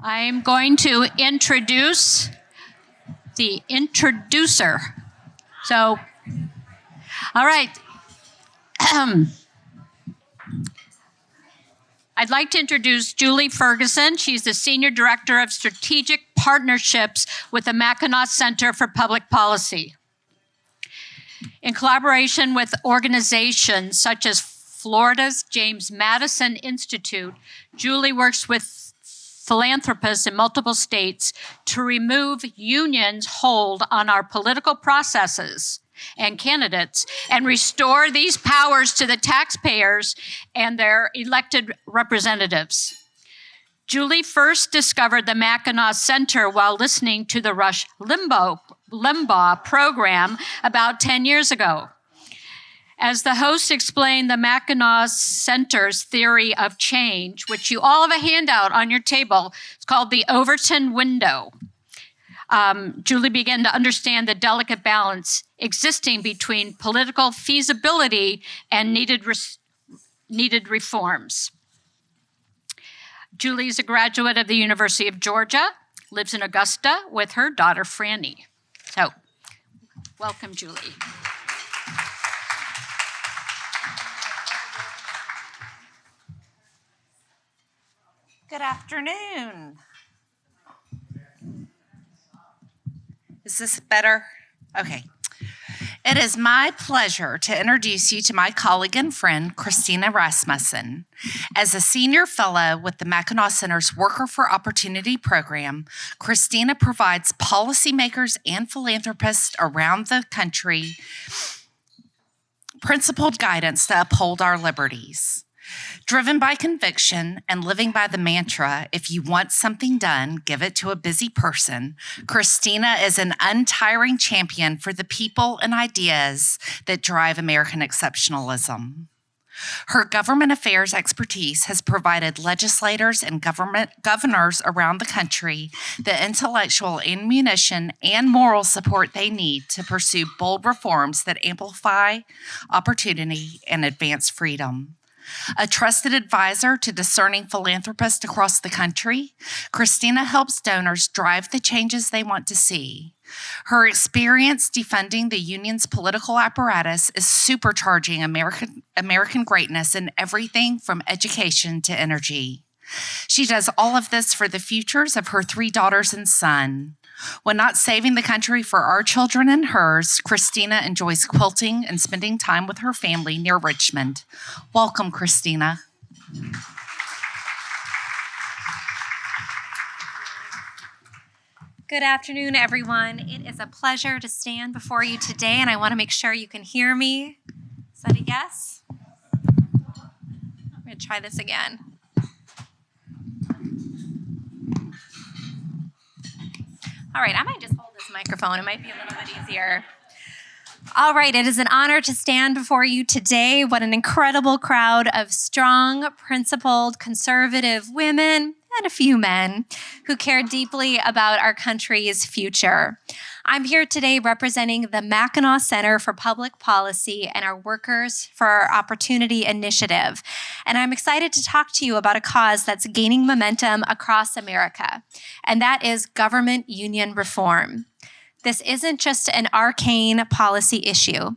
I'm going to introduce the introducer. So, all right. I'd like to introduce Julie Ferguson. She's the Senior Director of Strategic Partnerships with the Mackinac Center for Public Policy. In collaboration with organizations such as Florida's James Madison Institute, Julie works with philanthropists in multiple states to remove unions' hold on our political processes and candidates and restore these powers to the taxpayers and their elected representatives. Julie first discovered the Mackinac Center while listening to the Rush Limbaugh program about 10 years ago. As the host explained the Mackinac Center's theory of change, which you all have a handout on your table, it's called the Overton Window. Julie began to understand the delicate balance existing between political feasibility and needed reforms. Julie is a graduate of the University of Georgia, lives in Augusta with her daughter, Franny. So, welcome, Julie. Good afternoon. Is this better? Okay. It is my pleasure to introduce you to my colleague and friend, Kristina Rasmussen. As a senior fellow with the Mackinac Center's Worker for Opportunity program, Kristina provides policymakers and philanthropists around the country principled guidance to uphold our liberties. Driven by conviction and living by the mantra, if you want something done, give it to a busy person, Kristina is an untiring champion for the people and ideas that drive American exceptionalism. Her government affairs expertise has provided legislators and governors around the country the intellectual ammunition and moral support they need to pursue bold reforms that amplify opportunity and advance freedom. A trusted advisor to discerning philanthropists across the country, Kristina helps donors drive the changes they want to see. Her experience defunding the union's political apparatus is supercharging American greatness in everything from education to energy. She does all of this for the futures of her 3 daughters and son. When not saving the country for our children and hers, Kristina enjoys quilting and spending time with her family near Richmond. Welcome, Kristina. Good afternoon, everyone. It is a pleasure to stand before you today, and I want to make sure you can hear me. Is that a yes? I'm going to try this again. All right, I might just hold this microphone. It might be a little bit easier. All right, it is an honor to stand before you today. What an incredible crowd of strong, principled, conservative women and a few men who care deeply about our country's future. I'm here today representing the Mackinac Center for Public Policy and our Workers for Opportunity initiative. And I'm excited to talk to you about a cause that's gaining momentum across America, and that is government union reform. This isn't just an arcane policy issue.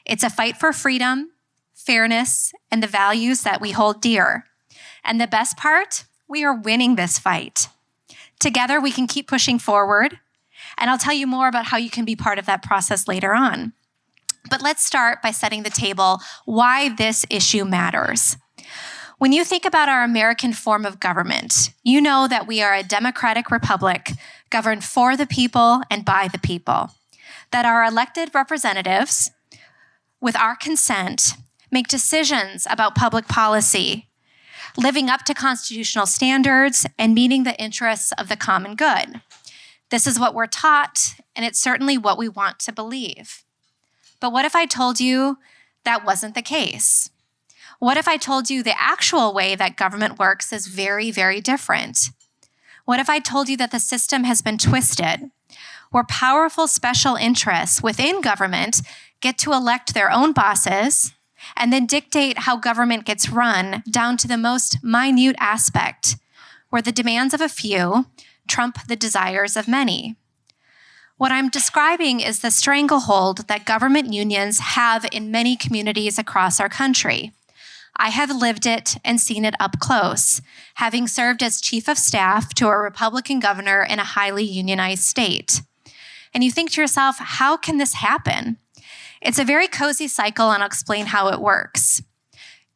It's a fight for freedom, fairness, and the values that we hold dear. And the best part, we are winning this fight. Together, we can keep pushing forward, and I'll tell you more about how you can be part of that process later on. But let's start by setting the table why this issue matters. When you think about our American form of government, you know that we are a democratic republic governed for the people and by the people, that our elected representatives, with our consent, make decisions about public policy, living up to constitutional standards and meeting the interests of the common good. This is what we're taught, and it's certainly what we want to believe. But what if I told you that wasn't the case? What if I told you the actual way that government works is very, very different? What if I told you that the system has been twisted, where powerful special interests within government get to elect their own bosses and then dictate how government gets run down to the most minute aspect, where the demands of a few trump the desires of many. What I'm describing is the stranglehold that government unions have in many communities across our country. I have lived it and seen it up close, having served as chief of staff to a Republican governor in a highly unionized state. And you think to yourself, how can this happen? It's a very cozy cycle, and I'll explain how it works.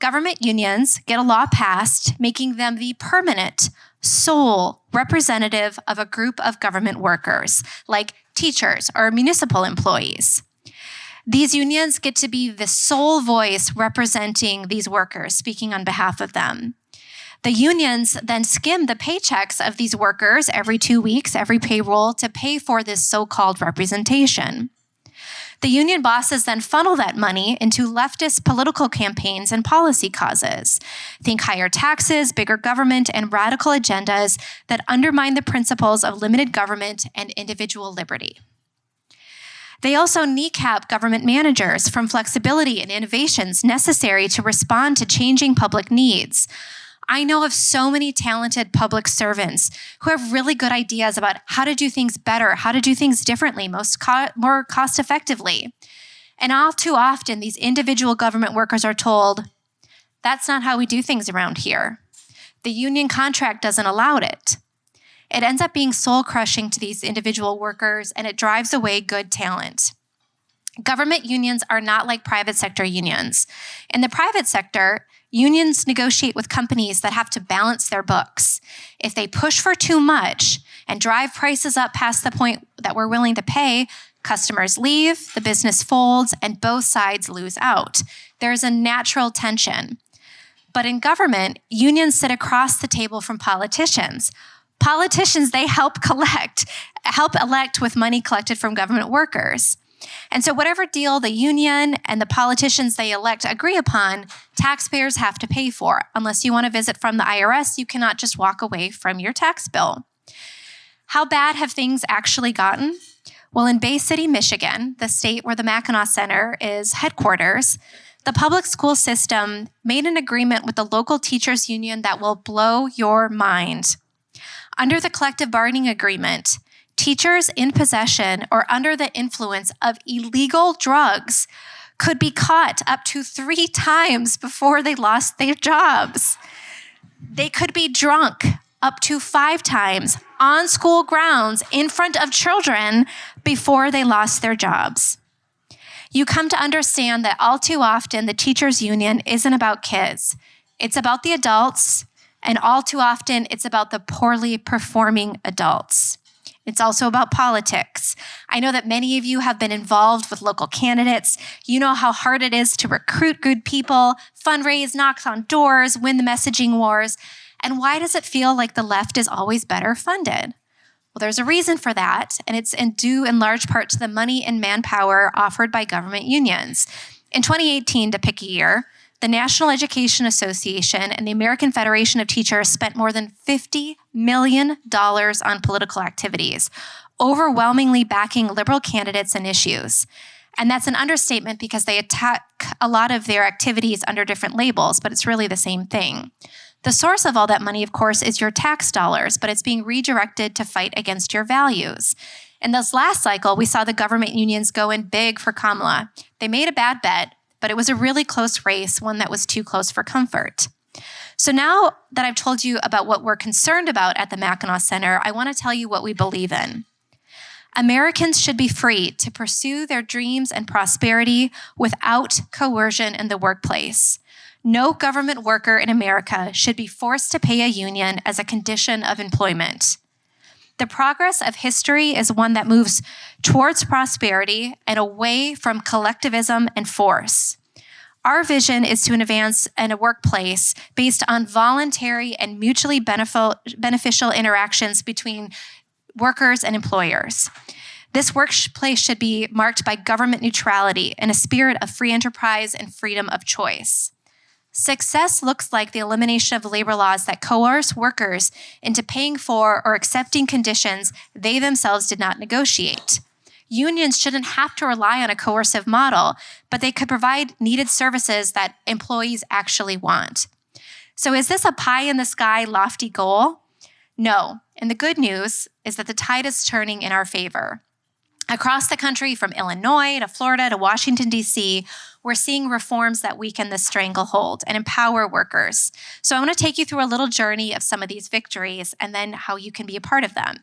Government unions get a law passed, making them the permanent, sole representative of a group of government workers, like teachers or municipal employees. These unions get to be the sole voice representing these workers, speaking on behalf of them. The unions then skim the paychecks of these workers every 2 weeks, every payroll, to pay for this so-called representation. The union bosses then funnel that money into leftist political campaigns and policy causes. Think higher taxes, bigger government, and radical agendas that undermine the principles of limited government and individual liberty. They also kneecap government managers from flexibility and innovations necessary to respond to changing public needs. I know of so many talented public servants who have really good ideas about how to do things better, how to do things differently, more cost effectively. And all too often, these individual government workers are told, that's not how we do things around here. The union contract doesn't allow it. It ends up being soul-crushing to these individual workers, and it drives away good talent. Government unions are not like private sector unions. In the private sector, unions negotiate with companies that have to balance their books. If they push for too much and drive prices up past the point that we're willing to pay, customers leave, the business folds, and both sides lose out. There's a natural tension. But in government, unions sit across the table from politicians. Politicians, they help elect with money collected from government workers. And so whatever deal the union and the politicians they elect agree upon, taxpayers have to pay for. Unless you want to visit from the IRS, you cannot just walk away from your tax bill. How bad have things actually gotten? Well, in Bay City, Michigan, the state where the Mackinac Center is headquarters, the public school system made an agreement with the local teachers union that will blow your mind. Under the collective bargaining agreement, teachers in possession or under the influence of illegal drugs could be caught up to 3 times before they lost their jobs. They could be drunk up to 5 times on school grounds in front of children before they lost their jobs. You come to understand that all too often the teachers union isn't about kids. It's about the adults, and all too often it's about the poorly performing adults. It's also about politics. I know that many of you have been involved with local candidates. You know how hard it is to recruit good people, fundraise, knock on doors, win the messaging wars. And why does it feel like the left is always better funded? Well, there's a reason for that, and it's due in large part to the money and manpower offered by government unions. In 2018, to pick a year, the National Education Association and the American Federation of Teachers spent more than $50 million on political activities, overwhelmingly backing liberal candidates and issues. And that's an understatement because they attack a lot of their activities under different labels, but it's really the same thing. The source of all that money, of course, is your tax dollars, but it's being redirected to fight against your values. In this last cycle, we saw the government unions go in big for Kamala. They made a bad bet, but it was a really close race, one that was too close for comfort. So now that I've told you about what we're concerned about at the Mackinac Center, I want to tell you what we believe in. Americans should be free to pursue their dreams and prosperity without coercion in the workplace. No government worker in America should be forced to pay a union as a condition of employment. The progress of history is one that moves towards prosperity and away from collectivism and force. Our vision is to advance in a workplace based on voluntary and mutually beneficial interactions between workers and employers. This workplace should be marked by government neutrality and a spirit of free enterprise and freedom of choice. Success looks like the elimination of labor laws that coerce workers into paying for or accepting conditions they themselves did not negotiate. Unions shouldn't have to rely on a coercive model, but they could provide needed services that employees actually want. So is this a pie-in-the-sky lofty goal? No, and the good news is that the tide is turning in our favor. Across the country, from Illinois to Florida to Washington, D.C., we're seeing reforms that weaken the stranglehold and empower workers. So I want to take you through a little journey of some of these victories and then how you can be a part of them.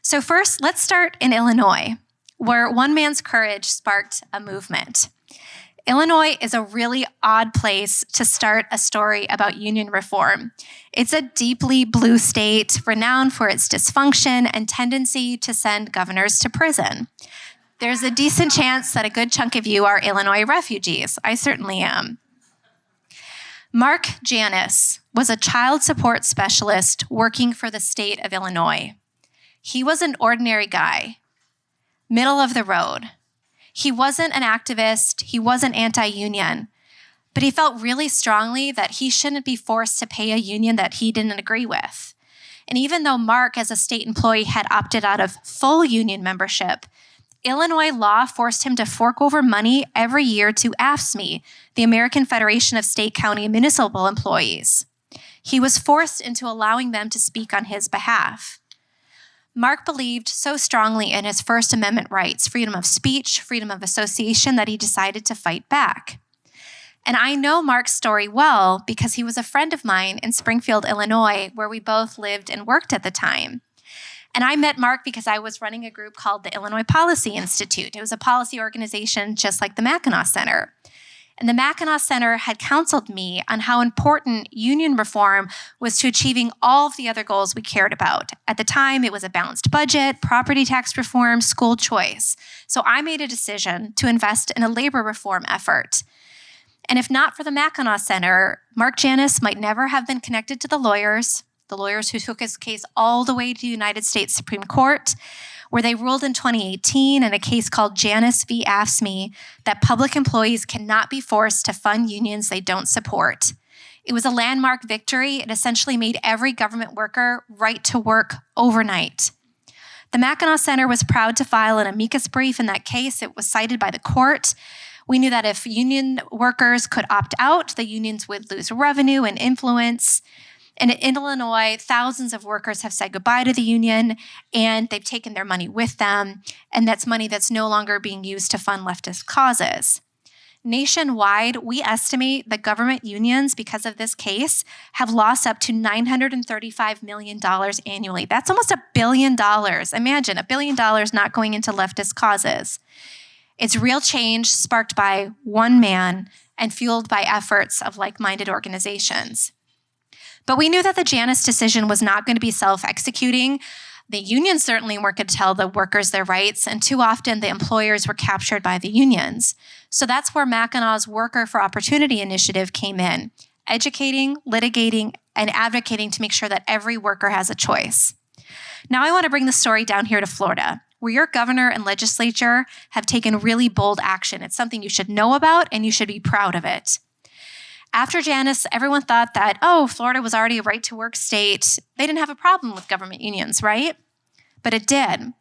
So first, let's start in Illinois, where one man's courage sparked a movement. Illinois is a really odd place to start a story about union reform. It's a deeply blue state renowned for its dysfunction and tendency to send governors to prison. There's a decent chance that a good chunk of you are Illinois refugees. I certainly am. Mark Janis was a child support specialist working for the state of Illinois. He was an ordinary guy, middle of the road. He wasn't an activist, he wasn't anti-union, but he felt really strongly that he shouldn't be forced to pay a union that he didn't agree with. And even though Mark, as a state employee, had opted out of full union membership, Illinois law forced him to fork over money every year to AFSCME, the American Federation of State, County, and Municipal Employees. He was forced into allowing them to speak on his behalf. Mark believed so strongly in his First Amendment rights, freedom of speech, freedom of association, that he decided to fight back. And I know Mark's story well because he was a friend of mine in Springfield, Illinois, where we both lived and worked at the time. And I met Mark because I was running a group called the Illinois Policy Institute. It was a policy organization just like the Mackinac Center. And the Mackinac Center had counseled me on how important union reform was to achieving all of the other goals we cared about. At the time, it was a balanced budget, property tax reform, school choice. So I made a decision to invest in a labor reform effort. And if not for the Mackinac Center, Mark Janis might never have been connected to the lawyers who took his case all the way to the United States Supreme Court, where they ruled in 2018 in a case called Janis v. AFSCME that public employees cannot be forced to fund unions they don't support. It was a landmark victory. It essentially made every government worker right to work overnight. The Mackinac Center was proud to file an amicus brief in that case. It was cited by the court. We knew that if union workers could opt out, the unions would lose revenue and influence. And in Illinois, thousands of workers have said goodbye to the union, and they've taken their money with them, and that's money that's no longer being used to fund leftist causes. Nationwide, we estimate that government unions, because of this case, have lost up to $935 million annually. That's almost $1 billion. Imagine $1 billion not going into leftist causes. It's real change sparked by one man and fueled by efforts of like-minded organizations. But we knew that the Janis decision was not going to be self-executing. The unions certainly weren't going to tell the workers their rights, and too often the employers were captured by the unions. So that's where Mackinac's Worker for Opportunity initiative came in, educating, litigating, and advocating to make sure that every worker has a choice. Now I want to bring the story down here to Florida, where your governor and legislature have taken really bold action. It's something you should know about, and you should be proud of it. After Janis, everyone thought that, Florida was already a right-to-work state. They didn't have a problem with government unions, right? But it did.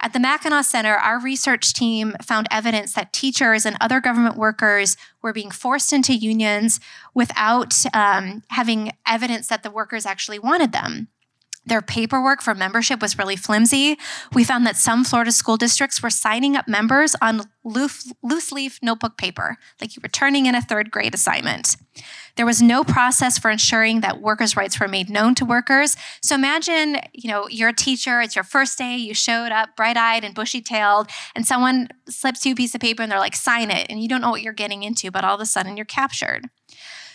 At the Mackinac Center, our research team found evidence that teachers and other government workers were being forced into unions without having evidence that the workers actually wanted them. Their paperwork for membership was really flimsy. We found that some Florida school districts were signing up members on loose leaf notebook paper, like you were turning in a third grade assignment. There was no process for ensuring that workers' rights were made known to workers. So imagine, you're a teacher, it's your first day, you showed up bright-eyed and bushy-tailed, and someone slips you a piece of paper and they're like, sign it, and you don't know what you're getting into, but all of a sudden you're captured.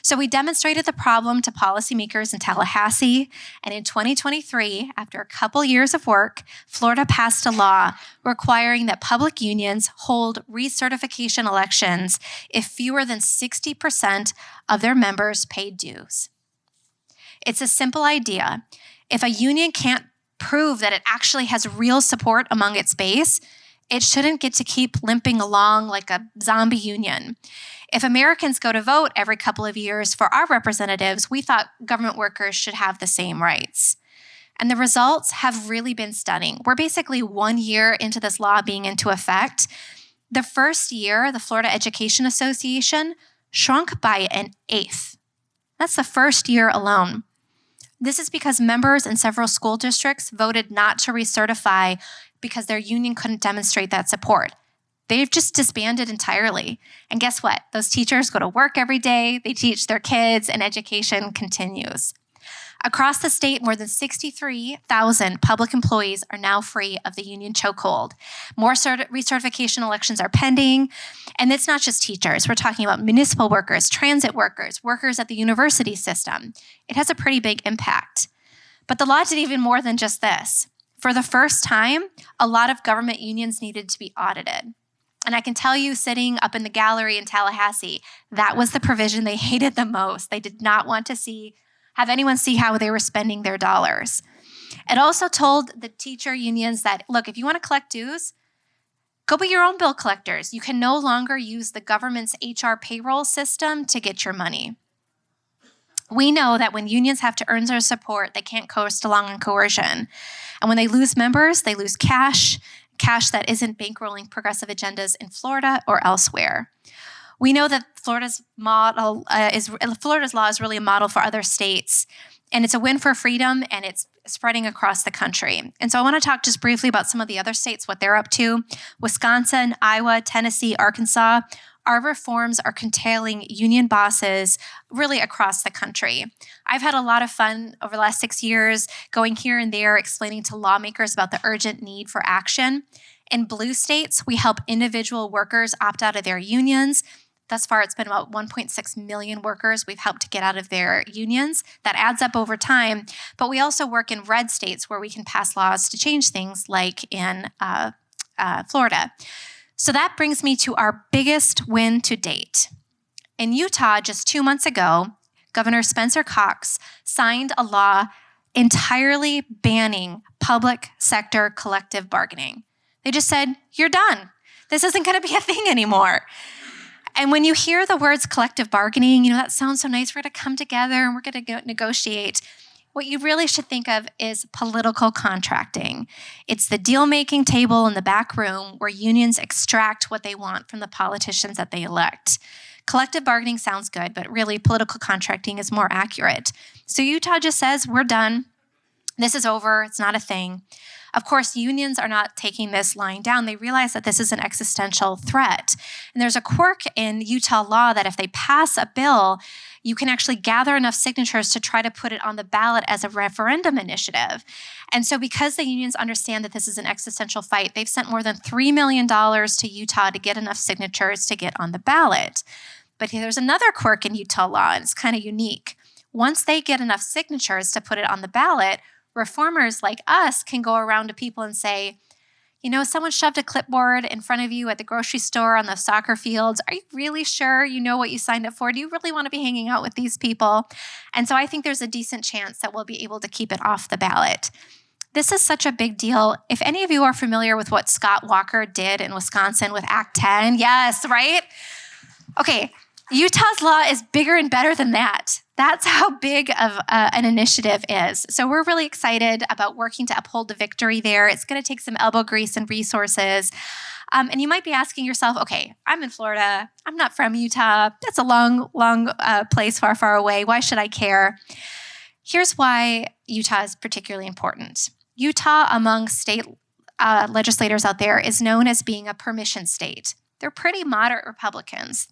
So we demonstrated the problem to policymakers in Tallahassee, and in 2023, after a couple years of work, Florida passed a law requiring that public unions hold recertification elections if fewer than 60% of their members paid dues. It's a simple idea. If a union can't prove that it actually has real support among its base, it shouldn't get to keep limping along like a zombie union. If Americans go to vote every couple of years for our representatives, we thought government workers should have the same rights. And the results have really been stunning. We're basically 1 year into this law being into effect. The first year, the Florida Education Association shrunk by 1/8. That's the first year alone. This is because members in several school districts voted not to recertify because their union couldn't demonstrate that support. They've just disbanded entirely. And guess what? Those teachers go to work every day, they teach their kids, and education continues. Across the state, more than 63,000 public employees are now free of the union chokehold. More recertification elections are pending. And it's not just teachers. We're talking about municipal workers, transit workers, workers at the university system. It has a pretty big impact. But the law did even more than just this. For the first time, a lot of government unions needed to be audited. And I can tell you, sitting up in the gallery in Tallahassee, that was the provision they hated the most. They did not want to have anyone see how they were spending their dollars. It also told the teacher unions that, look, if you want to collect dues, go be your own bill collectors. You can no longer use the government's HR payroll system to get your money. We know that when unions have to earn their support, they can't coast along on coercion. And when they lose members, they lose cash that isn't bankrolling progressive agendas in Florida or elsewhere. We know that Florida's law is really a model for other states, and it's a win for freedom, and it's spreading across the country. And so I want to talk just briefly about some of the other states, what they're up to. Wisconsin, Iowa, Tennessee, Arkansas. Our reforms are curtailing union bosses really across the country. I've had a lot of fun over the last 6 years going here and there, explaining to lawmakers about the urgent need for action. In blue states, we help individual workers opt out of their unions. Thus far, it's been about 1.6 million workers we've helped to get out of their unions. That adds up over time. But we also work in red states where we can pass laws to change things, like in Florida. So that brings me to our biggest win to date. In Utah, just 2 months ago, Governor Spencer Cox signed a law entirely banning public sector collective bargaining. They just said, you're done. This isn't going to be a thing anymore. And when you hear the words collective bargaining, that sounds so nice. We're going to come together and we're going to negotiate. What you really should think of is political contracting. It's the deal-making table in the back room where unions extract what they want from the politicians that they elect. Collective bargaining sounds good, but really political contracting is more accurate. So Utah just says, we're done. This is over. It's not a thing. Of course, unions are not taking this lying down. They realize that this is an existential threat. And there's a quirk in Utah law that if they pass a bill, you can actually gather enough signatures to try to put it on the ballot as a referendum initiative. And so because the unions understand that this is an existential fight, they've sent more than $3 million to Utah to get enough signatures to get on the ballot. But there's another quirk in Utah law, and it's kind of unique. Once they get enough signatures to put it on the ballot, reformers like us can go around to people and say, someone shoved a clipboard in front of you at the grocery store, on the soccer fields. Are you really sure you know what you signed up for? Do you really want to be hanging out with these people? And so I think there's a decent chance that we'll be able to keep it off the ballot. This is such a big deal. If any of you are familiar with what Scott Walker did in Wisconsin with Act 10, yes, right? Okay, Utah's law is bigger and better than that. That's how big of an initiative is. So we're really excited about working to uphold the victory there. It's going to take some elbow grease and resources. And you might be asking yourself, okay, I'm in Florida. I'm not from Utah. That's a long place far, far away. Why should I care? Here's why Utah is particularly important. Utah, among state legislators out there, is known as being a permission state. They're pretty moderate Republicans.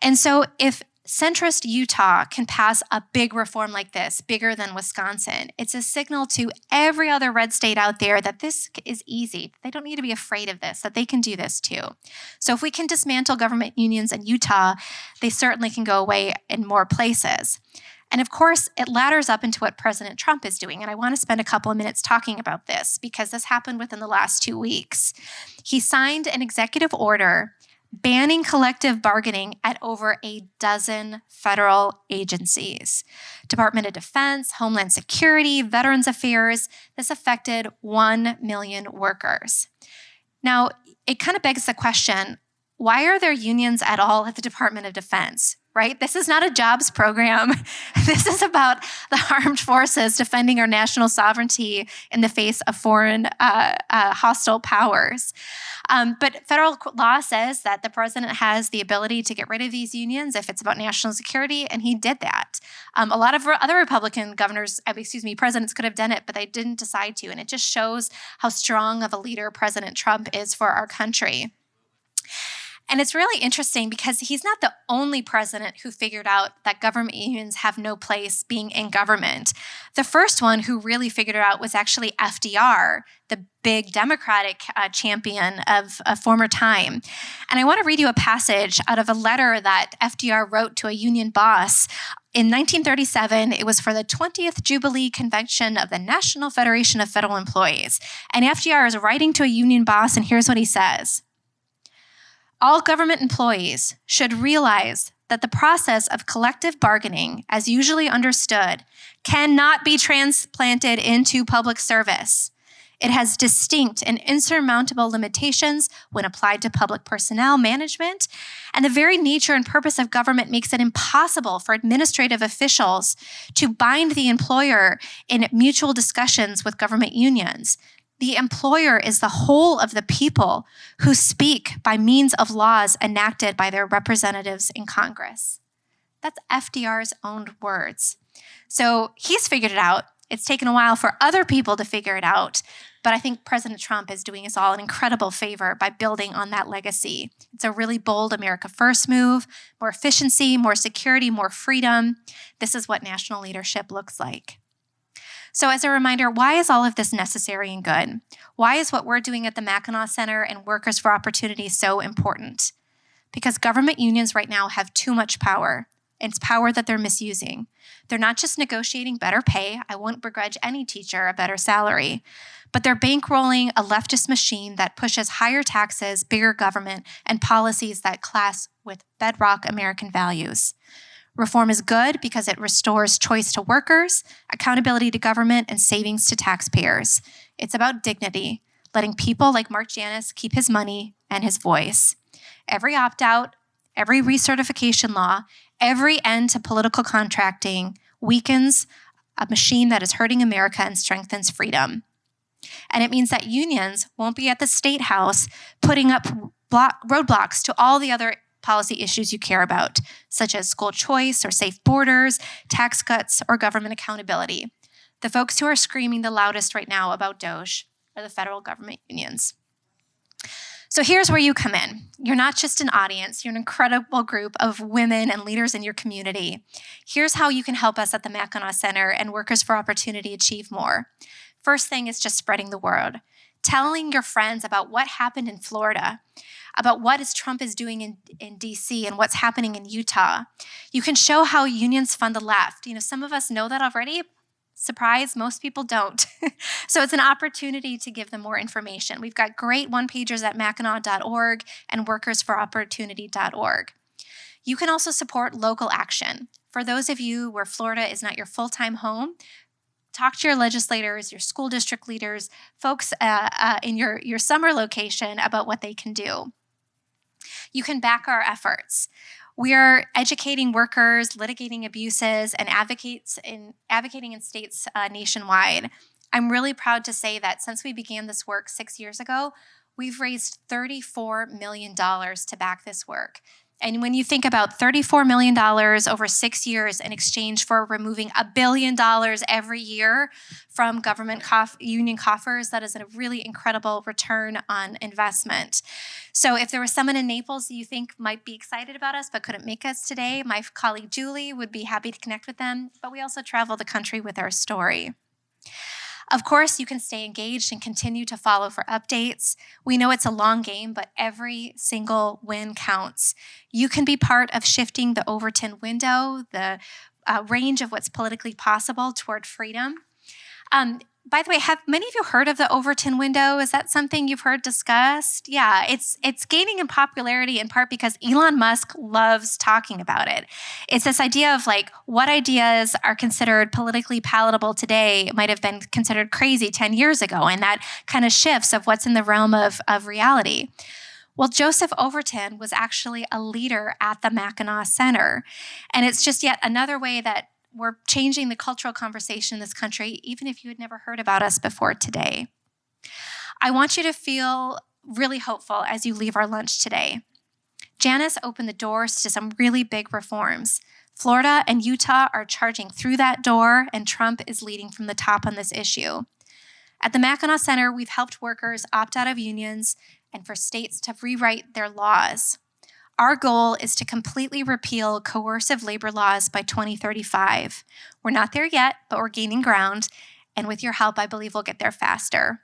And so if centrist Utah can pass a big reform like this, bigger than Wisconsin, it's a signal to every other red state out there that this is easy. They don't need to be afraid of this, that they can do this too. So if we can dismantle government unions in Utah, they certainly can go away in more places. And of course, it ladders up into what President Trump is doing. And I want to spend a couple of minutes talking about this because this happened within the last 2 weeks. He signed an executive order banning collective bargaining at over a dozen federal agencies. Department of Defense, Homeland Security, Veterans Affairs. This affected 1 million workers. Now, it kind of begs the question, why are there unions at all at the Department of Defense? right? This is not a jobs program. This is about the armed forces defending our national sovereignty in the face of foreign hostile powers. But federal law says that the president has the ability to get rid of these unions if it's about national security, and he did that. A lot of other Republican presidents could have done it, but they didn't decide to, and it just shows how strong of a leader President Trump is for our country. And it's really interesting because he's not the only president who figured out that government unions have no place being in government. The first one who really figured it out was actually FDR, the big Democratic champion of a former time. And I want to read you a passage out of a letter that FDR wrote to a union boss. In 1937, it was for the 20th Jubilee Convention of the National Federation of Federal Employees. And FDR is writing to a union boss, and here's what he says. All government employees should realize that the process of collective bargaining, as usually understood, cannot be transplanted into public service. It has distinct and insurmountable limitations when applied to public personnel management, and the very nature and purpose of government makes it impossible for administrative officials to bind the employer in mutual discussions with government unions. The employer is the whole of the people who speak by means of laws enacted by their representatives in Congress. That's FDR's own words. So he's figured it out. It's taken a while for other people to figure it out, but I think President Trump is doing us all an incredible favor by building on that legacy. It's a really bold America First move, more efficiency, more security, more freedom. This is what national leadership looks like. So as a reminder, why is all of this necessary and good? Why is what we're doing at the Mackinac Center and Workers for Opportunity so important? Because government unions right now have too much power. It's power that they're misusing. They're not just negotiating better pay. I won't begrudge any teacher a better salary. But they're bankrolling a leftist machine that pushes higher taxes, bigger government, and policies that clash with bedrock American values. Reform is good because it restores choice to workers, accountability to government, and savings to taxpayers. It's about dignity, letting people like Mark Janus keep his money and his voice. Every opt-out, every recertification law, every end to political contracting weakens a machine that is hurting America and strengthens freedom. And it means that unions won't be at the State House putting up roadblocks to all the other policy issues you care about, such as school choice or safe borders, tax cuts, or government accountability. The folks who are screaming the loudest right now about DOGE are the federal government unions. So here's where you come in. You're not just an audience, you're an incredible group of women and leaders in your community. Here's how you can help us at the Mackinac Center and Workers for Opportunity achieve more. First thing is just spreading the word. Telling your friends about what happened in Florida, about what Trump is doing in DC and what's happening in Utah. You can show how unions fund the left. Some of us know that already. Surprise, most people don't. So it's an opportunity to give them more information. We've got great one-pagers at mackinac.org and workersforopportunity.org. You can also support local action. For those of you where Florida is not your full-time home, talk to your legislators, your school district leaders, folks in your summer location about what they can do. You can back our efforts. We are educating workers, litigating abuses, and advocating in states nationwide. I'm really proud to say that since we began this work 6 years ago, we've raised $34 million to back this work. And when you think about $34 million over 6 years in exchange for removing $1 billion every year from government union coffers, that is a really incredible return on investment. So if there was someone in Naples that you think might be excited about us but couldn't make us today, my colleague Julie would be happy to connect with them. But we also travel the country with our story. Of course, you can stay engaged and continue to follow for updates. We know it's a long game, but every single win counts. You can be part of shifting the Overton window, the range of what's politically possible toward freedom. By the way, have many of you heard of the Overton window? Is that something you've heard discussed? Yeah, it's gaining in popularity in part because Elon Musk loves talking about it. It's this idea of what ideas are considered politically palatable today might have been considered crazy 10 years ago, and that kind of shifts of what's in the realm of reality. Well, Joseph Overton was actually a leader at the Mackinac Center. And it's just yet another way that we're changing the cultural conversation in this country, even if you had never heard about us before today. I want you to feel really hopeful as you leave our lunch today. Janice opened the doors to some really big reforms. Florida and Utah are charging through that door, and Trump is leading from the top on this issue. At the Mackinac Center, we've helped workers opt out of unions and for states to rewrite their laws. Our goal is to completely repeal coercive labor laws by 2035. We're not there yet, but we're gaining ground, and with your help, I believe we'll get there faster.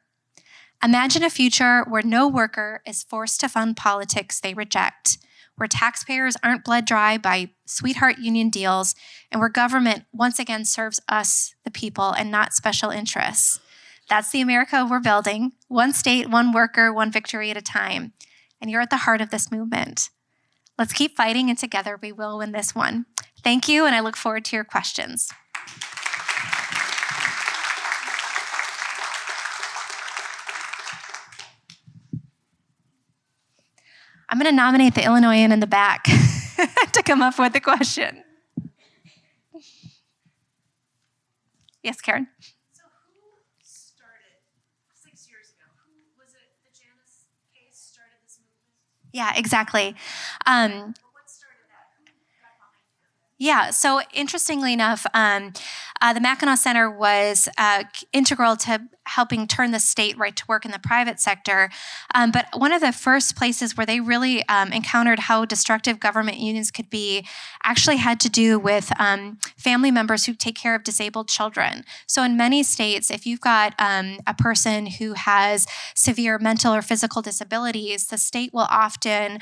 Imagine a future where no worker is forced to fund politics they reject, where taxpayers aren't bled dry by sweetheart union deals, and where government once again serves us, the people, and not special interests. That's the America we're building, one state, one worker, one victory at a time. And you're at the heart of this movement. Let's keep fighting, and together we will win this one. Thank you, and I look forward to your questions. I'm going to nominate the Illinoisan in the back to come up with the question. Yes, Karen? So who started 6 years ago? Who was it? The Janice case started this movement? Yeah, exactly. But what started that? Who got behind it? Yeah, so interestingly enough, the Mackinac Center was integral to helping turn the state right to work in the private sector. But one of the first places where they really encountered how destructive government unions could be actually had to do with family members who take care of disabled children. So in many states, if you've got a person who has severe mental or physical disabilities, the state will often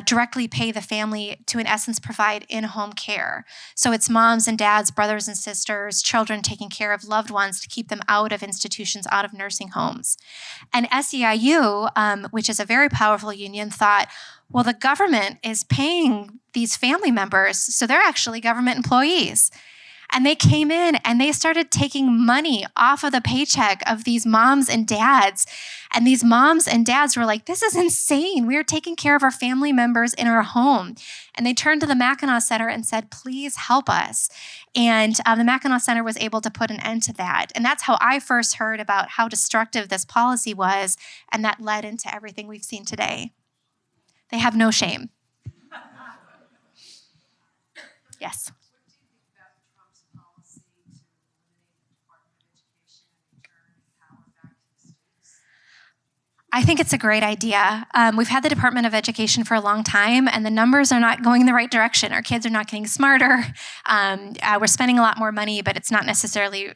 directly pay the family to, in essence, provide in-home care. So it's moms and dads, brothers and sisters, children taking care of loved ones to keep them out of institutions, out of nursing homes. And SEIU, which is a very powerful union, thought, well, the government is paying these family members, so they're actually government employees. And they came in and they started taking money off of the paycheck of these moms and dads. And these moms and dads were like, this is insane. We are taking care of our family members in our home. And they turned to the Mackinac Center and said, please help us. And the Mackinac Center was able to put an end to that. And that's how I first heard about how destructive this policy was. And that led into everything we've seen today. They have no shame. Yes. I think it's a great idea. We've had the Department of Education for a long time, and the numbers are not going in the right direction. Our kids are not getting smarter. We're spending a lot more money, but it's not necessarily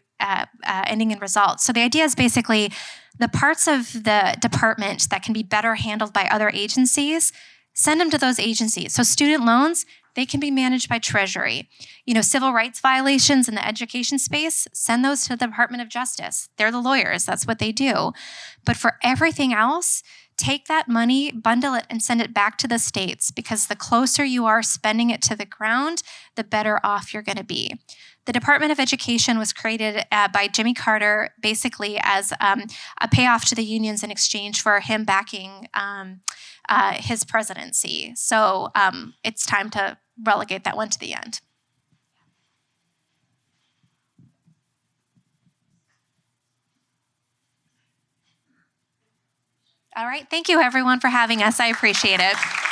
ending in results. So the idea is basically the parts of the department that can be better handled by other agencies, send them to those agencies. So student loans, they can be managed by Treasury. Civil rights violations in the education space, send those to the Department of Justice. They're the lawyers, that's what they do. But for everything else, take that money, bundle it, and send it back to the states, because the closer you are spending it to the ground, the better off you're gonna be. The Department of Education was created by Jimmy Carter basically as a payoff to the unions in exchange for him backing his presidency. So it's time to relegate that one to the end. All right, thank you everyone for having us. I appreciate it.